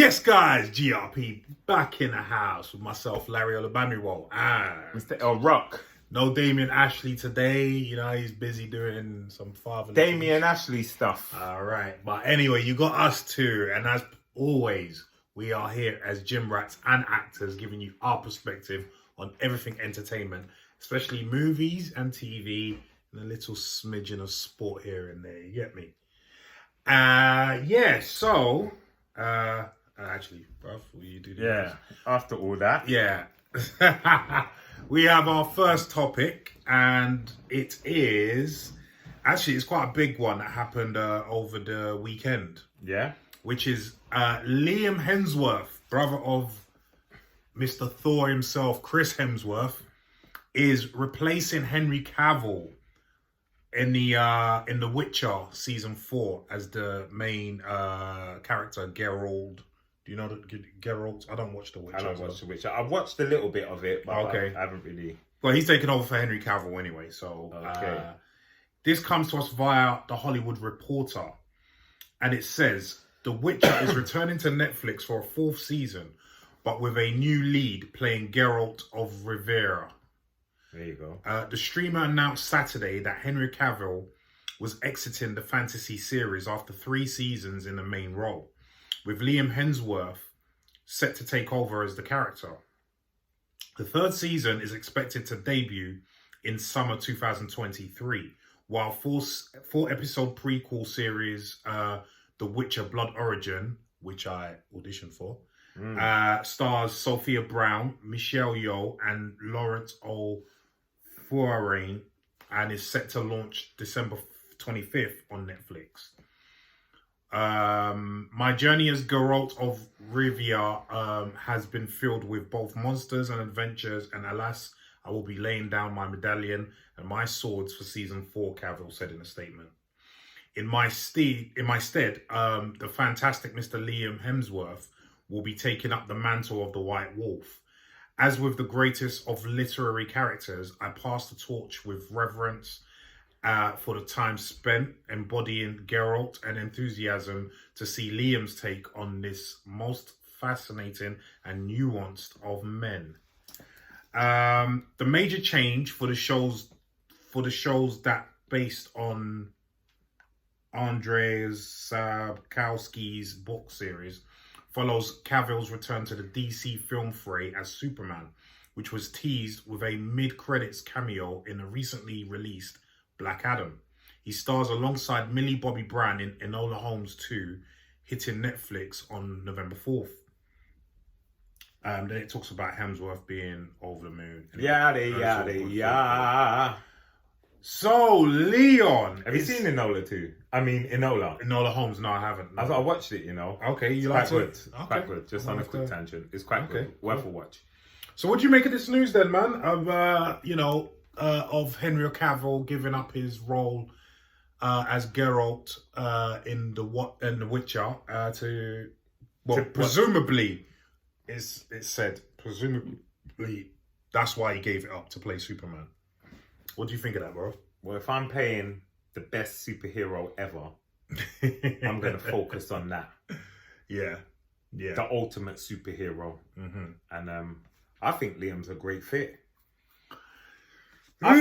Yes, guys, GRP back in the house with myself, Larry Olabamiwo, and Mr. El Rock. no Damien Ashley today. You know, he's busy doing some fatherly Damien things. Ashley stuff. All right. But anyway, you got us too. And as always, we are here as gym rats and actors giving you our perspective on everything entertainment, especially movies and TV, and a little smidgen of sport here and there. You get me? Actually, bruv, will you do this? Yeah, after all that. Yeah. We have our first topic, and it is actually, it's quite a big one that happened over the weekend, Yeah. which is Liam Hemsworth, brother of Mr. Thor himself, Chris Hemsworth, is replacing Henry Cavill in the Witcher season 4 as the main character, Geralt. Do you know Geralt? I don't watch The Witcher. I don't watch The Witcher. I've watched a little bit of it, but Okay. I haven't really. Well, he's taken over for Henry Cavill anyway. So Okay. this comes to us via The Hollywood Reporter. And it says, The Witcher is returning to Netflix for a 4th season, but with a new lead playing Geralt of Rivia. There you go. The streamer announced Saturday that Henry Cavill was exiting the fantasy series after 3 seasons in the main role, with Liam Hemsworth set to take over as the character. The 3rd season is expected to debut in summer 2023, while 4-episode prequel series The Witcher Blood Origin, which I auditioned for, stars Sophia Brown, Michelle Yeoh, and Lawrence O'Fuarain, and is set to launch December 25th on Netflix. My journey as Geralt of Rivia has been filled with both monsters and adventures, and alas, I will be laying down my medallion and my swords for season 4, Cavill said in a statement. In my stead, the fantastic Mr. Liam Hemsworth will be taking up the mantle of the White Wolf. As with the greatest of literary characters, I pass the torch with reverence for the time spent embodying Geralt and enthusiasm to see Liam's take on this most fascinating and nuanced of men. The major change for the shows that based on Andrzej Sapkowski's book series follows Cavill's return to the DC film fray as Superman, which was teased with a mid-credits cameo in a recently released Black Adam. He stars alongside Millie Bobby Brown in Enola Holmes 2, hitting Netflix on November 4th. Then it talks about Hemsworth being over the moon. Yada. So, Leon. Have you seen Enola 2? I mean, Enola. Enola Holmes? No, I haven't. No. I watched it, you know. Okay, you It's like quite it? good. Okay. Quite good. Just on a quick tangent. It's quite good. Worth a watch. So, what do you make of this news then, man? Of of Henry Cavill giving up his role as Geralt in the Witcher to presumably it's said presumably that's why he gave it up to play Superman. What do you think of that, bro? Well, if I'm playing the best superhero ever, I'm going to focus on that. Yeah. The ultimate superhero. Mm-hmm. And I think Liam's a great fit. I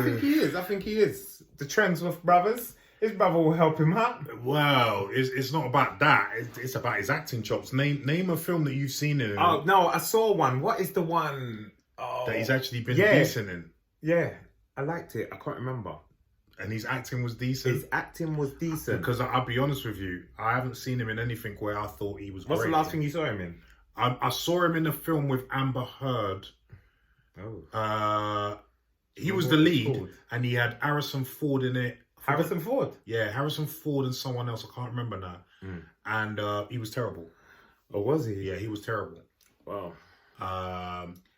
think he is. I think he is. The Trensworth brothers. His brother will help him out. Well, it's not about that. It's about his acting chops. Name a film that you've seen in. Oh, no, I saw one. What is the one? That he's actually been decent in. Yeah, I liked it. I can't remember. And his acting was decent? His acting was decent. Because I'll be honest with you, I haven't seen him in anything where I thought he was What's great. the last thing you saw him in? I saw him in a film with Amber Heard. Oh. He was the lead, and he had Harrison Ford in it. Harrison Ford? Yeah, Harrison Ford and someone else. I can't remember now. And he was terrible. Oh, was he? Yeah, he was terrible. Wow.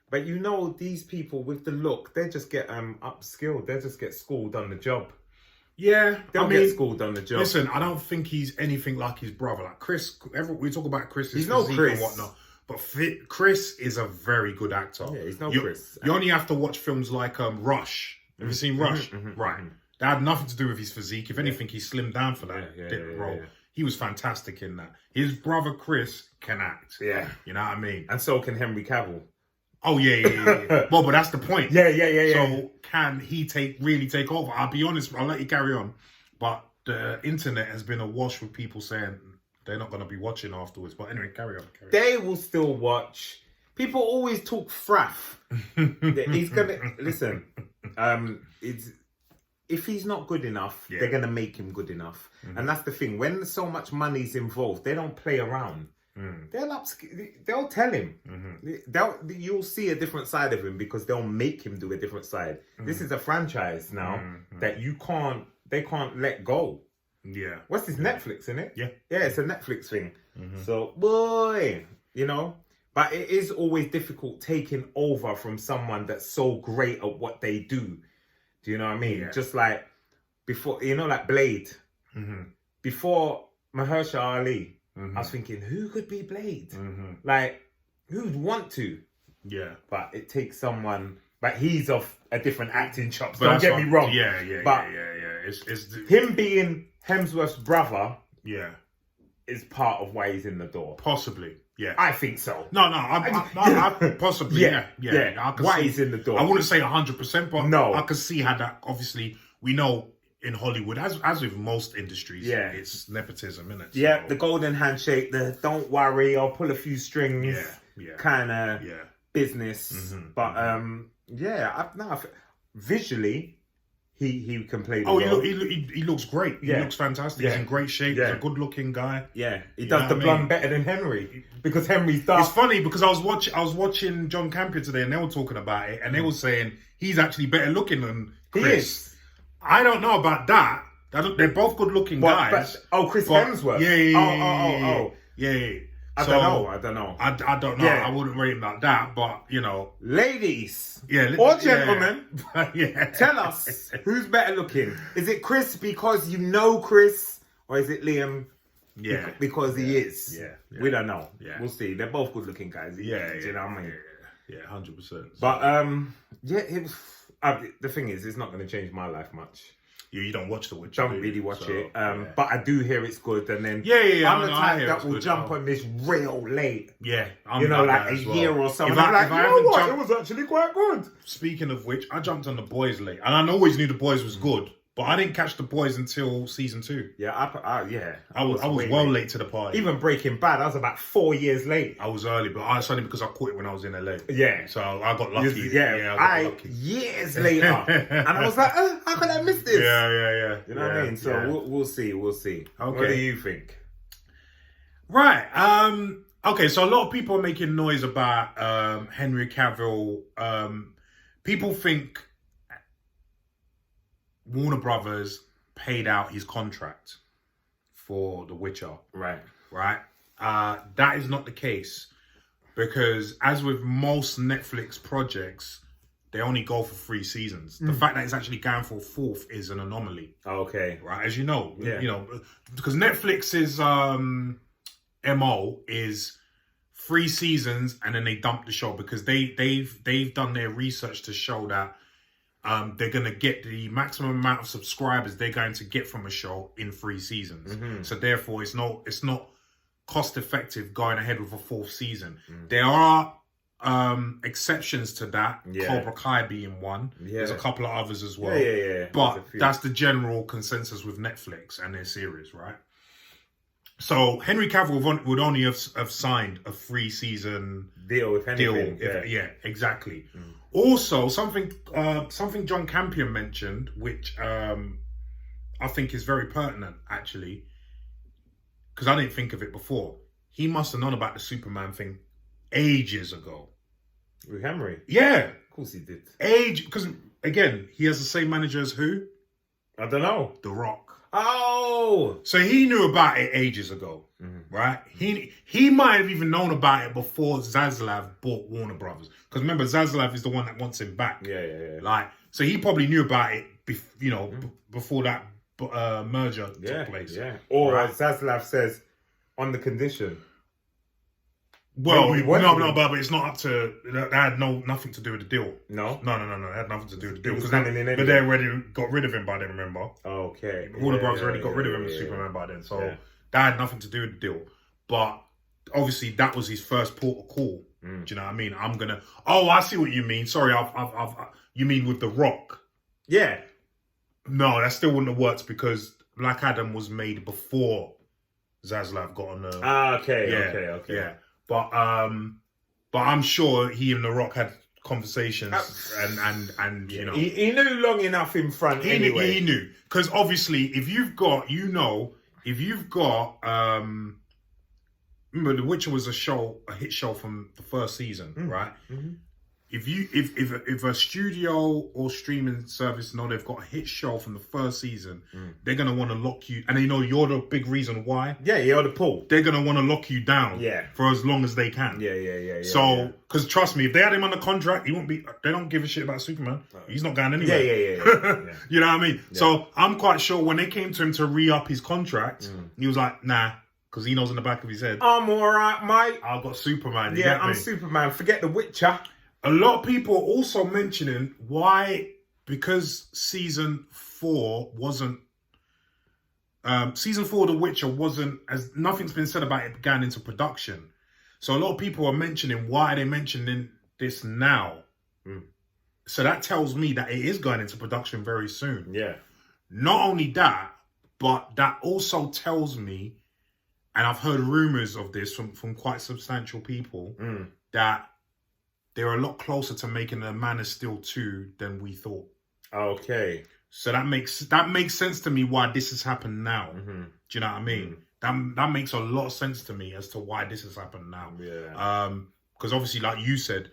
But you know, these people with the look, they just get upskilled. They just get schooled on the job. Yeah, They'll get schooled on the job. Listen, I don't think he's anything like his brother. Like Chris, we talk about Chris's he's no physique Chris. and whatnot. But Chris is a very good actor. Yeah, he's no Chris. You only have to watch films like Rush. Have you seen Rush? Right. That had nothing to do with his physique. If anything, he slimmed down for that role. he was fantastic in that. His brother Chris can act. Yeah. You know what I mean? And so can Henry Cavill. Oh yeah. Well, but that's the point. Yeah. So can he really take over? I'll be honest. I'll let you carry on. But the internet has been awash with people saying they're not going to be watching afterwards. But anyway, carry on. They will still watch. People always talk fraff. He's gonna listen. If he's not good enough, they're gonna make him good enough, and that's the thing. When so much money's involved, they don't play around. They'll tell him. You'll see a different side of him because they'll make him do a different side. This is a franchise now that they can't let go. Yeah. What's this, Netflix, isn't it? Yeah. Yeah, it's a Netflix thing. So, boy, you know, but it is always difficult taking over from someone that's so great at what they do. Do you know what I mean? Yeah. Just like before, you know, like Blade. Before Mahershala Ali, I was thinking, who could be Blade? Like, who'd want to? Yeah. But it takes someone, but he's of a different acting chops. Don't get me wrong. Yeah. But It's him being Hemsworth's brother. Yeah. Is part of why he's in the door. Possibly. Yeah. I think so. No, I possibly. Yeah. I can why see, he's in the door. I wouldn't say 100%, but no. I can see how that, obviously, we know in Hollywood, as with most industries, it's nepotism, isn't it? Yeah, so, the golden handshake, the don't worry, I'll pull a few strings kind of business. But visually, he can play the role. He looks great. He looks fantastic. He's in great shape. He's a good-looking guy. Yeah, he does the blonde better than Henry because Henry's dark. It's funny because I was watching John Campion today, and they were talking about it, and they were saying he's actually better looking than Chris. He is. I don't know about that. They're both good-looking guys. Chris Hemsworth. Yeah. I don't know. I don't know. I wouldn't rate him like that, but you know, ladies, or gentlemen, yeah. Tell us who's better looking. Is it Chris because you know Chris, or is it Liam? Yeah, because he is. Yeah, we don't know. Yeah, we'll see. They're both good-looking guys. Do you know what I mean? Yeah, 100%. But it was. The thing is, it's not going to change my life much. You don't watch The Witcher. Don't really watch it. But I do hear it's good. And then I'm the type that will jump on this real late. Yeah. You know, like a year or something. I'm like, you know what? It was actually quite good. Speaking of which, I jumped on The Boys late. And I always knew The Boys was good. But I didn't catch The Boys until season 2. Yeah, I was well late to the party. Even Breaking Bad, I was about 4 years late. I was early, but it's only because I caught it when I was in LA. Yeah. So I got lucky. I got lucky. Years later. And I was like, how could I miss this? Yeah. You know what I mean? So we'll see. Okay. What do you think? Right. Okay, so a lot of people are making noise about Henry Cavill. People think Warner Brothers paid out his contract for The Witcher. Right. That is not the case because as with most Netflix projects, they only go for 3 seasons. The fact that it's actually going for a 4th is an anomaly. Okay. Right, as you know. Yeah. You know, because Netflix's MO is 3 seasons and then they dump the show because they've done their research to show that they're going to get the maximum amount of subscribers they're going to get from a show in 3 seasons. So therefore, it's not cost effective going ahead with a 4th season. There are exceptions to that. Cobra Kai being one. There's a couple of others as well. Yeah. But that's the general consensus with Netflix and their series, right? So Henry Cavill would only have signed a 3-season deal with anything. Yeah, exactly. Also, something John Campion mentioned, which I think is very pertinent, actually, because I didn't think of it before. He must have known about the Superman thing ages ago. With Henry? Yeah. Of course he did. Because, again, he has the same manager as who? I don't know. The Rock. Oh! So he knew about it ages ago, right? He might have even known about it before Zaslav bought Warner Brothers. Because remember, Zaslav is the one that wants him back. Yeah. So he probably knew about it, before that merger took place. Yeah. Or as Zaslav says, on the condition. Well, no, but it's not up to. That had nothing to do with the deal. No. It had nothing to do with the deal because anyway. they already got rid of him by then. Remember? Okay. Warner Brothers already got rid of him as Superman by then. So That had nothing to do with the deal. But obviously, that was his first port of call. Do you know what I mean? Oh, I see what you mean. Sorry, you mean with The Rock? Yeah. No, that still wouldn't have worked because Black Adam was made before Zaslav got on the... Okay. Yeah. But I'm sure he and The Rock had conversations and you know... He knew long enough in front anyway. He knew. Because obviously, if you've got... Remember, The Witcher was a hit show from the first season, right? Mm-hmm. If a studio or streaming service know they've got a hit show from the first season, they're gonna want to lock you, and they know you're the big reason why. Yeah, you're the pull. They're gonna want to lock you down. For as long as they can. Yeah. So, because trust me, if they had him on the contract, he won't be. They don't give a shit about Superman. He's not going anywhere. Yeah. You know what I mean? Yeah. So I'm quite sure when they came to him to re-up his contract, he was like, nah. Because he knows in the back of his head, I'm alright, mate. I've got Superman. I'm Superman. Forget The Witcher. A lot of people are also mentioning why, because season 4 wasn't, season 4 of The Witcher wasn't, as nothing's been said about it going into production. So a lot of people are mentioning why they're mentioning this now. So that tells me that it is going into production very soon. Yeah. Not only that, but that also tells me, and I've heard rumors of this from quite substantial people, that they're a lot closer to making a Man of Steel 2 than we thought. Okay. So that makes sense to me why this has happened now. Do you know what I mean? That makes a lot of sense to me as to why this has happened now. Yeah. Because obviously, like you said,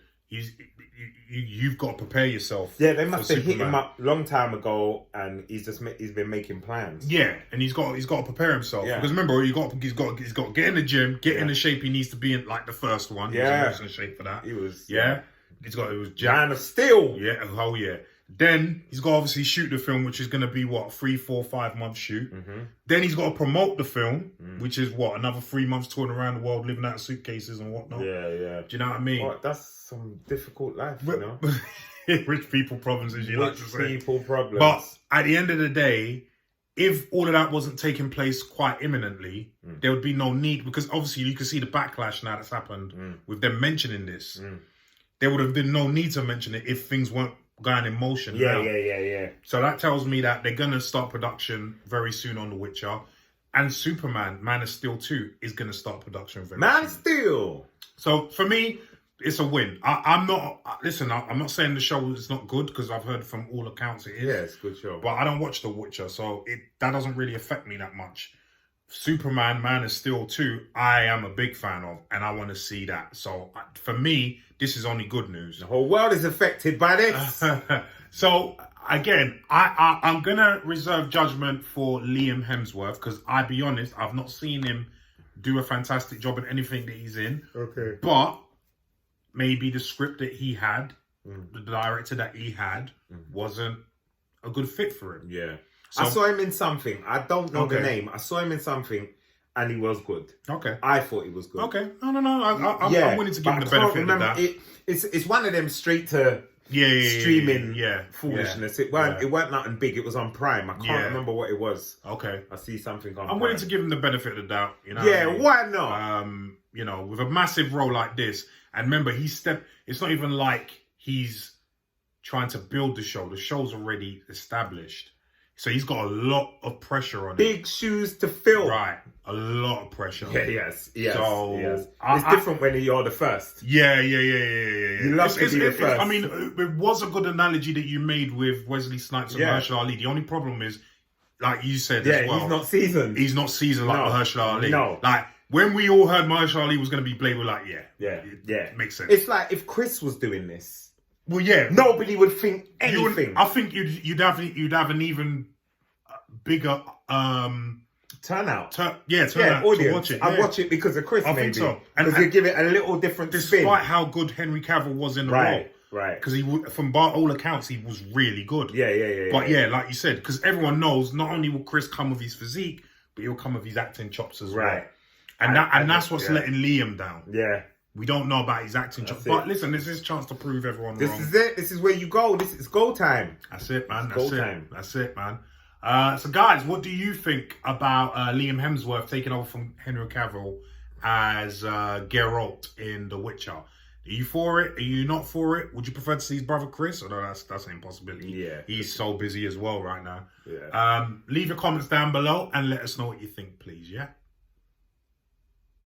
you've got to prepare yourself. Yeah, they must have hit him up a long time ago, and he's been making plans. Yeah, and he's got to prepare himself. Yeah. Because remember, he's got to get in the gym, get in the shape he needs to be in, like the first one. Yeah, he was in shape for that. He was. Yeah, it was Man of Steel. Yeah, oh yeah. Then he's got to obviously shoot the film, which is going to be 3, 4, 5 month shoot. Then he's got to promote the film, which is another 3 months touring around the world, living out of suitcases and whatnot. Yeah. Do you know what I mean? Well, that's some difficult life, you know. Rich people problems, as you like to say. Rich people problems. But at the end of the day, if all of that wasn't taking place quite imminently, there would be no need, because obviously you can see the backlash now that's happened with them mentioning this. There would have been no need to mention it if things weren't going in motion. Yeah. So that tells me that they're going to start production very soon on The Witcher. And Superman, Man of Steel 2, is going to start production very soon. Man of Steel! So for me, it's a win. I'm not saying the show is not good, because I've heard from all accounts it is. Yeah, it's a good show. But I don't watch The Witcher, so that doesn't really affect me that much. Superman, Man of Steel 2, I am a big fan of, and I want to see that. So for me, this is only good news. The whole world is affected by this. So again, I'm going to reserve judgment for Liam Hemsworth, because I'll be honest, I've not seen him do a fantastic job in anything that he's in. Okay. But maybe the script that he had, the director that he had, wasn't a good fit for him. Yeah. So, I saw him in something. I don't know the name. I saw him in something, and he was good. Okay. I thought he was good. Okay. No. I'm willing to give him the benefit of that. It's one of them straight to streaming foolishness. It weren't nothing big. It was on Prime. I can't remember what it was. Okay. I see something on I'm willing to give him the benefit of the doubt. You know. Yeah. Why not? You know, with a massive role like this, and remember, it's not even like he's trying to build the show. The show's already established. So he's got a lot of pressure on him. Big shoes to fill. Right. A lot of pressure. Yeah, yes. So, it's different when you're the first. Yeah. You love to be the first. I mean, it was a good analogy that you made with Wesley Snipes and Mahershala Ali. The only problem is, like you said as well. He's not seasoned. He's not seasoned like Mahershala Ali. No. Like, when we all heard Mahershala Ali was going to be Blade, we're like, it makes sense. It's like if Chris was doing this. Well, yeah. Nobody would think anything. I think you'd have an even bigger turnout. Turnout audience. to watch it. I watch it because of Chris, maybe. Think so. Because you give it a little different spin. Despite how good Henry Cavill was in the role. Right. Because from all accounts, he was really good. Yeah. But like you said, because everyone knows, not only will Chris come with his physique, but he'll come with his acting chops as well. And that's what's letting Liam down. Yeah. We don't know about his acting chops. But listen, this is his chance to prove everyone wrong. This is it. This is where you go. This is go time. That's it, man. That's it, man. So, guys, what do you think about Liam Hemsworth taking over from Henry Cavill as Geralt in The Witcher? Are you for it? Are you not for it? Would you prefer to see his brother Chris? Or no, that's an impossibility. Yeah. He's so busy as well right now. Yeah. Leave your comments down below and let us know what you think, please, yeah?